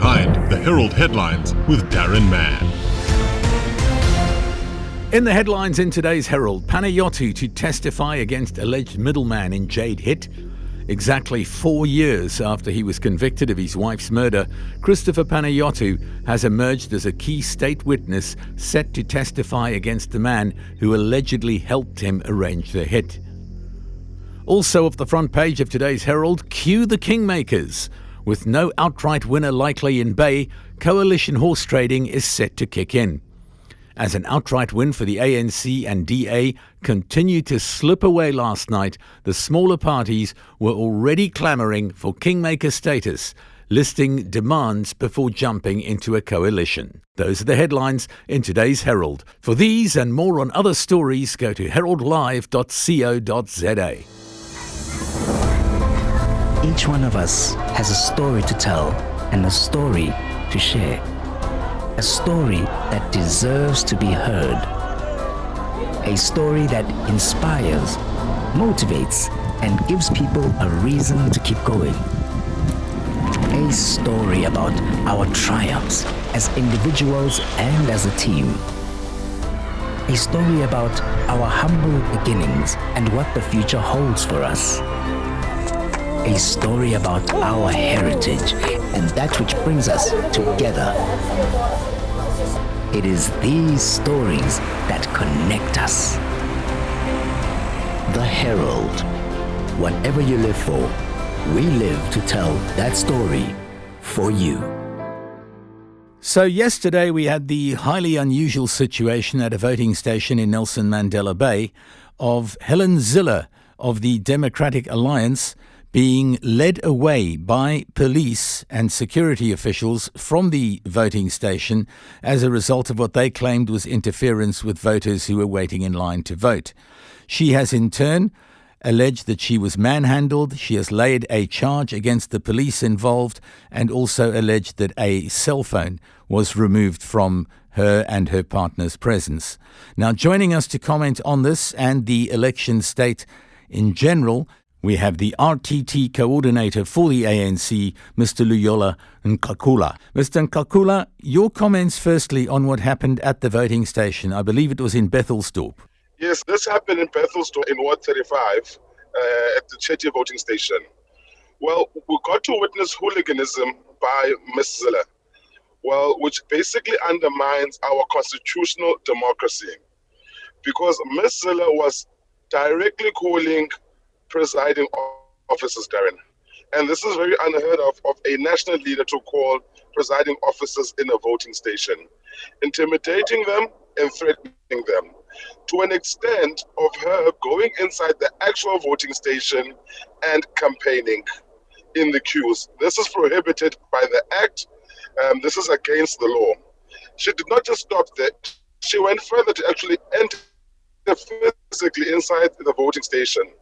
Behind The Herald Headlines with Daron Mann. In the headlines in today's Herald, Panayotu to testify against alleged middleman in Jade hit. Exactly 4 years after he was convicted of his wife's murder, Christopher Panayotu has emerged as a key state witness set to testify against the man who allegedly helped him arrange the hit. Also off the front page of today's Herald, cue the Kingmakers. With no outright winner likely in Bay, coalition horse trading is set to kick in. As an outright win for the ANC and DA continued to slip away last night, the smaller parties were already clamouring for Kingmaker status, listing demands before jumping into a coalition. Those are the headlines in today's Herald. For these and more on other stories, go to heraldlive.co.za. Each one of us has a story to tell and a story to share. A story that deserves to be heard. A story that inspires, motivates, and gives people a reason to keep going. A story about our triumphs as individuals and as a team. A story about our humble beginnings and what the future holds for us. A story about our heritage and that which brings us together. It is these stories that connect us. The Herald. Whatever you live for, we live to tell that story for you. So yesterday we had the highly unusual situation at a voting station in Nelson Mandela Bay of Helen Zille of the Democratic Alliance being led away by police and security officials from the voting station as a result of what they claimed was interference with voters who were waiting in line to vote. She has in turn alleged that she was manhandled. She has laid a charge against the police involved and also alleged that a cell phone was removed from her and her partner's presence. Now, joining us to comment on this and the election state in general, we have the RTT coordinator for the ANC, Mr. Luyolo Nqakula. Mr. Nqakula, your comments firstly on what happened at the voting station. I believe it was in Bethelsdorp. Yes, this happened in Bethelsdorp in Ward 35 at the Chetty voting station. Well, we got to witness hooliganism by Ms. Zille, which basically undermines our constitutional democracy, because Ms. Zille was directly calling presiding officers, Daron. And this is very unheard of a national leader to call presiding officers in a voting station, intimidating them and threatening them, to an extent of her going inside the actual voting station and campaigning in the queues. This is prohibited by the Act. This is against the law. She did not just stop there. She went further to actually enter physically inside the voting station.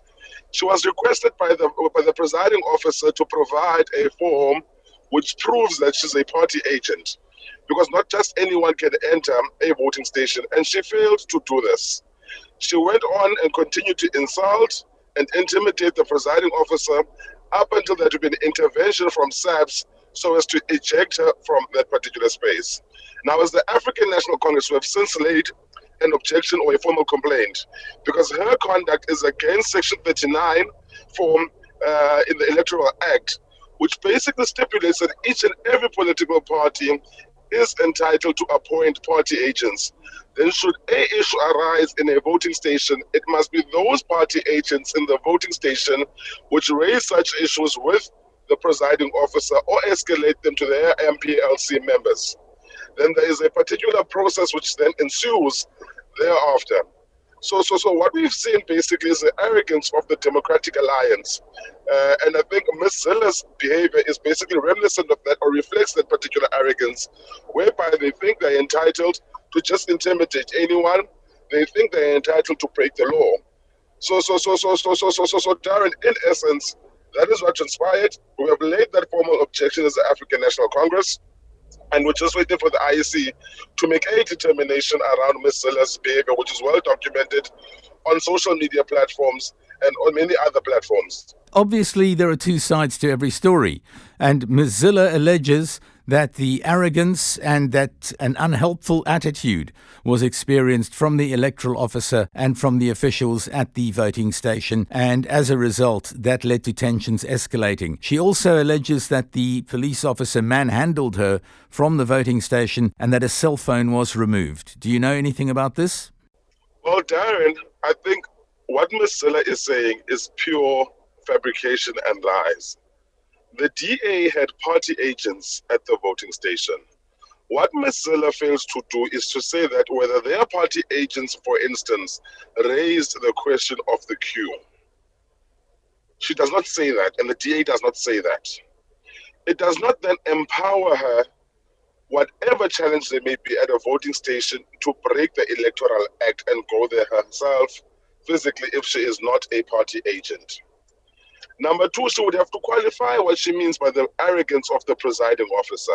She was requested by the presiding officer to provide a form which proves that she's a party agent, because not just anyone can enter a voting station, and she failed to do this. She went on and continued to insult and intimidate the presiding officer up until there had been intervention from SAPS so as to eject her from that particular space. Now, as the African National Congress, we have since laid an objection or a formal complaint, because her conduct is against Section 39 in the Electoral Act, which basically stipulates that each and every political party is entitled to appoint party agents. Then should an issue arise in a voting station, it must be those party agents in the voting station which raise such issues with the presiding officer or escalate them to their MPLC members. Then there is a particular process which then ensues thereafter. So what we've seen basically is the arrogance of the Democratic Alliance. And I think Ms. Zille's behavior is basically reminiscent of that, or reflects that particular arrogance, whereby they think they're entitled to just intimidate anyone. They think they're entitled to break the law. So Daron, in essence, that is what transpired. We have laid that formal objection as the African National Congress, and we're just waiting for the IEC to make a determination around Ms. Zille's behavior, which is well documented on social media platforms and on many other platforms. Obviously, there are two sides to every story, and Ms. Zille alleges that the arrogance and that an unhelpful attitude was experienced from the electoral officer and from the officials at the voting station, and as a result, that led to tensions escalating. She also alleges that the police officer manhandled her from the voting station and that a cell phone was removed. Do you know anything about this? Well, Darren, I think what Ms. Zille is saying is pure fabrication and lies. The DA had party agents at the voting station. What Ms. Zille fails to do is to say that whether their party agents, for instance, raised the question of the queue. She does not say that, and the DA does not say that. It does not then empower her, whatever challenge there may be at a voting station, to break the Electoral Act and go there herself physically if she is not a party agent. Number two, she would have to qualify what she means by the arrogance of the presiding officer.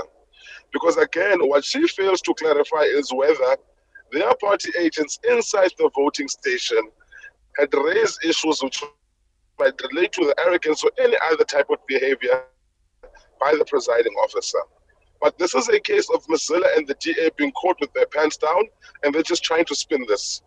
Because again, what she fails to clarify is whether their party agents inside the voting station had raised issues which might relate to the arrogance or any other type of behavior by the presiding officer. But this is a case of Ms. Zille and the DA being caught with their pants down, and they're just trying to spin this.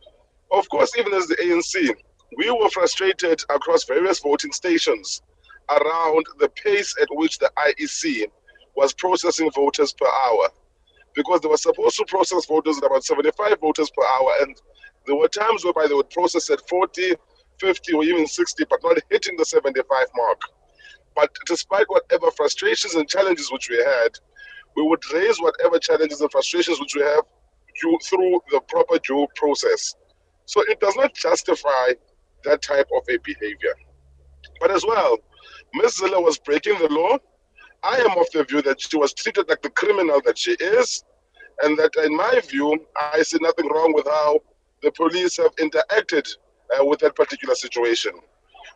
Of course, even as the ANC, we were frustrated across various voting stations around the pace at which the IEC was processing voters per hour, because they were supposed to process voters at about 75 voters per hour, and there were times whereby they would process at 40, 50, or even 60, but not hitting the 75 mark. But despite whatever frustrations and challenges which we had, we would raise whatever challenges and frustrations which we have through the proper due process. So it does not justify that type of a behavior. But as well, Ms. Zille was breaking the law. I am of the view that she was treated like the criminal that she is, and that in my view, I see nothing wrong with how the police have interacted with that particular situation.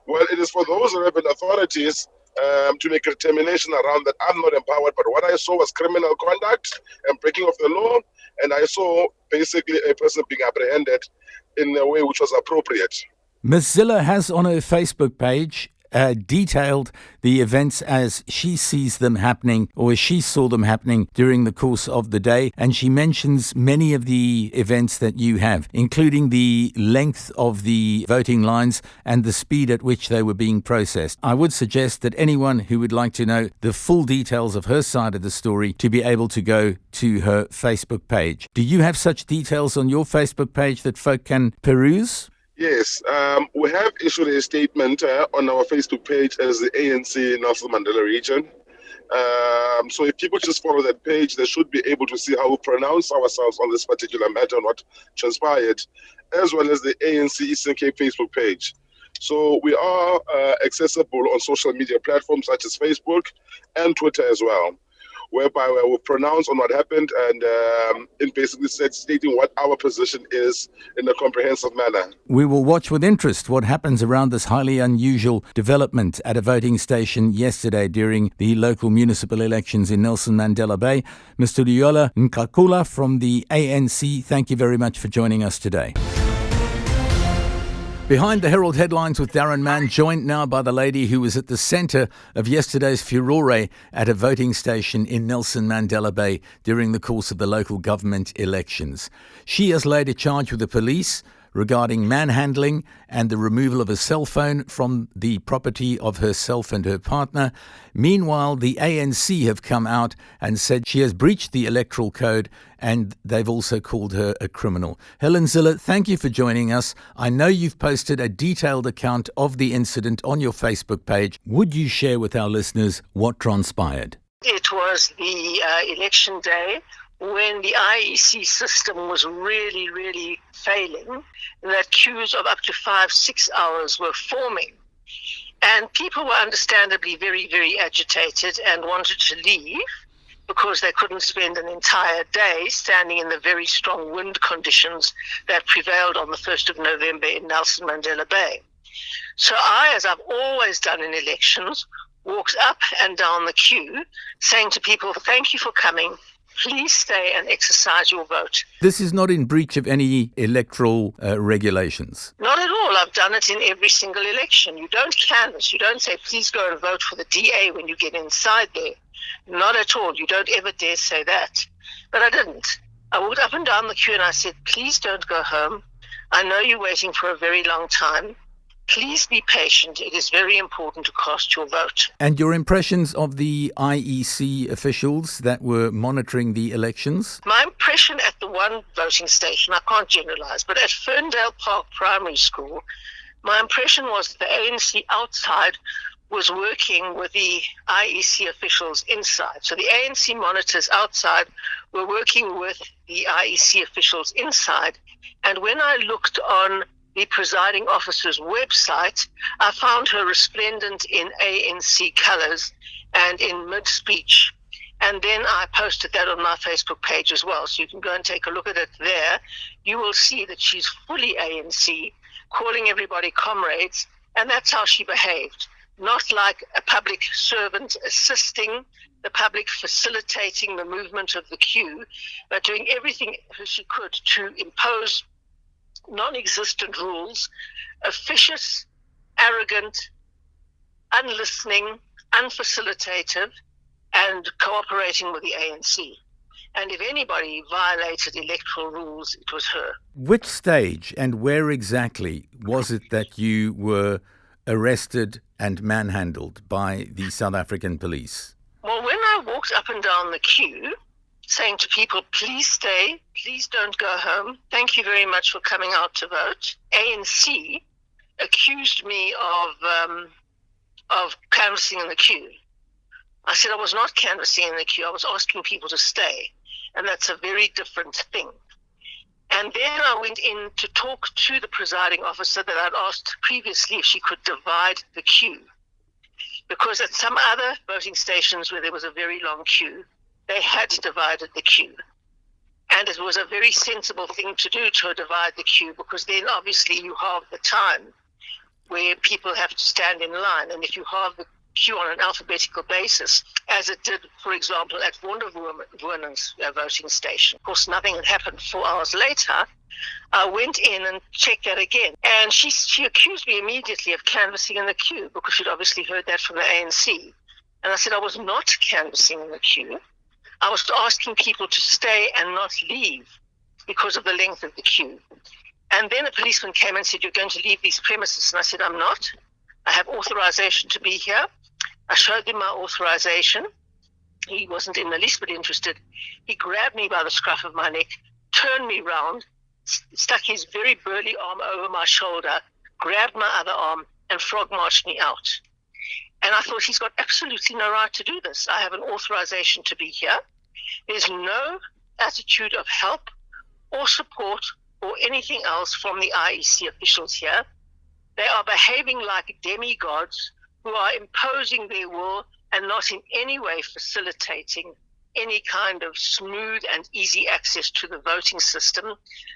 Well, it is for those relevant authorities to make a determination around that. I'm not empowered, but what I saw was criminal conduct and breaking of the law, and I saw basically a person being apprehended in a way which was appropriate. Ms. Zille has on her Facebook page detailed the events as she sees them happening, or as she saw them happening during the course of the day. And she mentions many of the events that you have, including the length of the voting lines and the speed at which they were being processed. I would suggest that anyone who would like to know the full details of her side of the story to be able to go to her Facebook page. Do you have such details on your Facebook page that folk can peruse? Yes, we have issued a statement on our Facebook page as the ANC Nelson Mandela region. So if people just follow that page, they should be able to see how we pronounce ourselves on this particular matter and what transpired, as well as the ANC Eastern Cape Facebook page. So we are accessible on social media platforms such as Facebook and Twitter as well, whereby we will pronounce on what happened and in basically stating what our position is in a comprehensive manner. We will watch with interest what happens around this highly unusual development at a voting station yesterday during the local municipal elections in Nelson Mandela Bay. Mr. Luyolo Nqakula from the ANC, thank you very much for joining us today. Behind the Herald Headlines with Daron Mann, joined now by the lady who was at the centre of yesterday's furore at a voting station in Nelson Mandela Bay during the course of the local government elections. She has laid a charge with the police regarding manhandling and the removal of a cell phone from the property of herself and her partner. Meanwhile, the ANC have come out and said she has breached the electoral code, and they've also called her a criminal. Helen Zille, thank you for joining us. I know you've posted a detailed account of the incident on your Facebook page. Would you share with our listeners what transpired? It was the election day when the IEC system was really failing, that queues of up to 5-6 hours were forming. And people were understandably very agitated and wanted to leave because they couldn't spend an entire day standing in the very strong wind conditions that prevailed on the 1st of November in Nelson Mandela Bay. So I, as I've always done in elections, walked up and down the queue saying to people, thank you for coming. Please stay and exercise your vote. This is not in breach of any electoral regulations. Not at all. I've done it in every single election. You don't canvass. You don't say, please go and vote for the DA when you get inside there. Not at all. You don't ever dare say that. But I didn't. I walked up and down the queue and I said, please don't go home. I know you're waiting for a very long time. Please be patient. It is very important to cast your vote. And your impressions of the IEC officials that were monitoring the elections? My impression at the one voting station, I can't generalize, but at Ferndale Park Primary School, my impression was the ANC outside was working with the IEC officials inside. So the ANC monitors outside were working with the IEC officials inside. And when I looked on the presiding officer's website, I found her resplendent in ANC colors and in mid-speech. And then I posted that on my Facebook page as well. So you can go and take a look at it there. You will see that she's fully ANC, calling everybody comrades. And that's how she behaved. Not like a public servant assisting the public, facilitating the movement of the queue, but doing everything she could to impose non-existent rules, officious, arrogant, unlistening, unfacilitative, and cooperating with the ANC. And if anybody violated electoral rules, it was her. Which stage and where exactly was it that you were arrested and manhandled by the South African police? Well, when I walked up and down the queue, saying to people, please stay, please don't go home, thank you very much for coming out to vote, ANC accused me of canvassing in the queue. I said I was not canvassing in the queue, I was asking people to stay, and that's a very different thing. And then I went in to talk to the presiding officer that I'd asked previously if she could divide the queue. Because at some other voting stations where there was a very long queue, they had divided the queue. And it was a very sensible thing to do, to divide the queue, because then obviously you have the time where people have to stand in line. And if you have the queue on an alphabetical basis, as it did, for example, at Wonderwoman's voting station. Of course, nothing had happened. 4 hours later, I went in and checked that again. And she accused me immediately of canvassing in the queue, because she'd obviously heard that from the ANC. And I said I was not canvassing in the queue. I was asking people to stay and not leave because of the length of the queue. And then a policeman came and said, you're going to leave these premises. And I said, I'm not. I have authorization to be here. I showed him my authorization. He wasn't in the least bit interested. He grabbed me by the scruff of my neck, turned me round, stuck his very burly arm over my shoulder, grabbed my other arm, and frog marched me out. And I thought, he's got absolutely no right to do this. I have an authorization to be here. There's no attitude of help or support or anything else from the IEC officials here. They are behaving like demigods who are imposing their will and not in any way facilitating any kind of smooth and easy access to the voting system.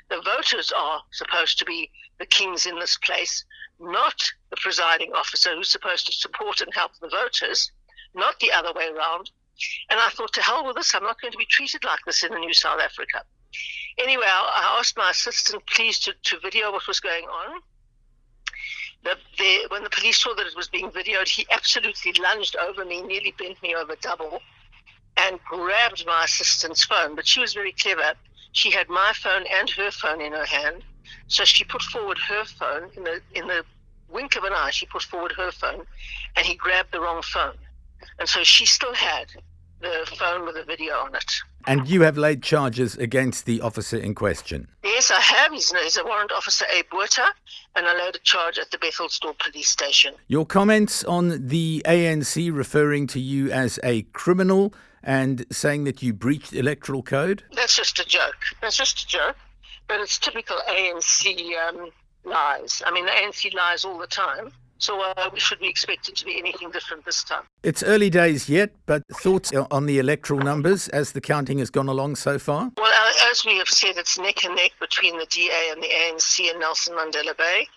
The voters are supposed to be the kings in this place, not the presiding officer who's supposed to support and help the voters, not the other way around. And I thought, to hell with this, I'm not going to be treated like this in the new South Africa. Anyway, I asked my assistant please to video what was going on. When the police saw that it was being videoed, he absolutely lunged over me, nearly bent me over double, and grabbed my assistant's phone. But she was very clever. She had my phone and her phone in her hand. So she put forward her phone. In the wink of an eye, she put forward her phone, and he grabbed the wrong phone. And so she still had the phone with a video on it. And you have laid charges against the officer in question? Yes, I have. He's a warrant officer, Abe Buerta, and I laid a charge at the Bethelsdorp police station. Your comments on the ANC referring to you as a criminal and saying that you breached electoral code? That's just a joke. But it's typical ANC lies. I mean, the ANC lies all the time. So should we expect it to be anything different this time? It's early days yet, but thoughts on the electoral numbers as the counting has gone along so far? Well, as we have said, it's neck and neck between the DA and the ANC and Nelson Mandela Bay.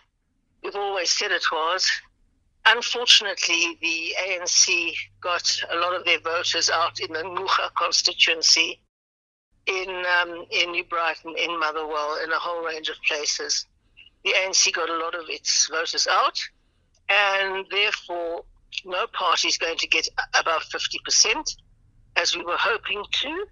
We've always said it was. Unfortunately, the ANC got a lot of their voters out in the Nqakula constituency, in New Brighton, in Motherwell, in a whole range of places. The ANC got a lot of its voters out, and therefore no party is going to get above 50%. as we were hoping to.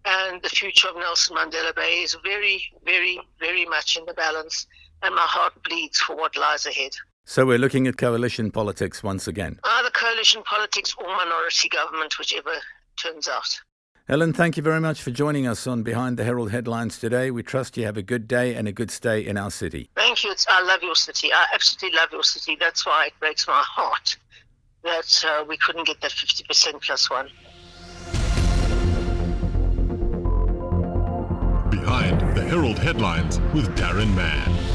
And the future of Nelson Mandela Bay is very, very, very much in the balance. And my heart bleeds for what lies ahead. So we're looking at coalition politics once again. Either coalition politics or minority government, whichever turns out. Helen, thank you very much for joining us on Behind the Herald Headlines today. We trust you have a good day and a good stay in our city. Thank you. I love your city. I absolutely love your city. That's why it breaks my heart that we couldn't get that 50% plus one. Behind the Herald Headlines with Daron Mann.